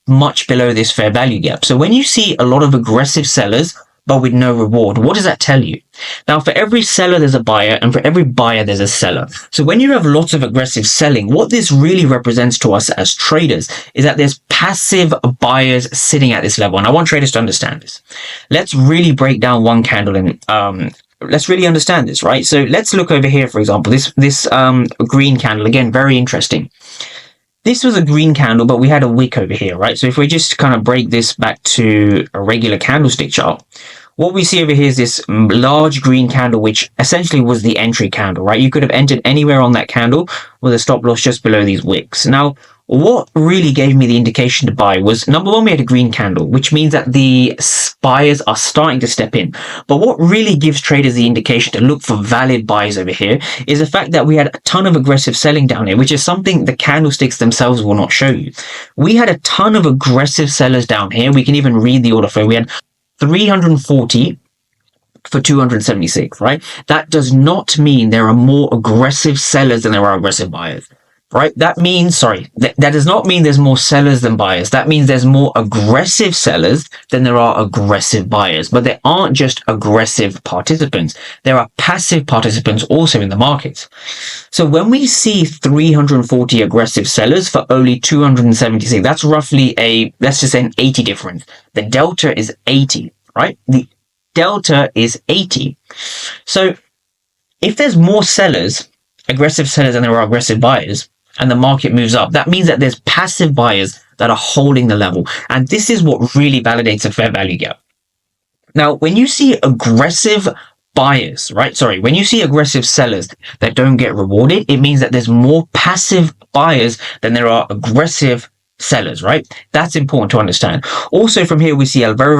much below this fair value gap. So when you see a lot of aggressive sellers, but with no reward, what does that tell you? Now, for every seller, there's a buyer, and for every buyer, there's a seller. So when you have lots of aggressive selling, what this really represents to us as traders is that there's passive buyers sitting at this level. And I want traders to understand this. Let's really break down one candle and let's really understand this, right? So let's look over here, for example, this green candle, again, very interesting. This was a green candle, but we had a wick over here, right? So if we just kind of break this back to a regular candlestick chart, what we see over here is this large green candle, which essentially was the entry candle, right? You could have entered anywhere on that candle with a stop loss just below these wicks. Now, what really gave me the indication to buy was, number one, we had a green candle, which means that the buyers are starting to step in. But what really gives traders the indication to look for valid buys over here is the fact that we had a ton of aggressive selling down here, which is something the candlesticks themselves will not show you. We had a ton of aggressive sellers down here. We can even read the order flow. We had 340 for 276, right? That does not mean there are more aggressive sellers than there are aggressive buyers. Right? That means, that does not mean there's more sellers than buyers. That means there's more aggressive sellers than there are aggressive buyers. But there aren't just aggressive participants. There are passive participants also in the market. So when we see 340 aggressive sellers for only 276, that's roughly let's just say an 80 difference. The delta is 80, right? The delta is 80. So if there's more sellers, aggressive sellers than there are aggressive buyers, and the market moves up, that means that there's passive buyers that are holding the level. And this is what really validates a fair value gap. Now, when you see aggressive buyers, right? When you see aggressive sellers that don't get rewarded, it means that there's more passive buyers than there are aggressive sellers, right? That's important to understand. Also from here, we see a very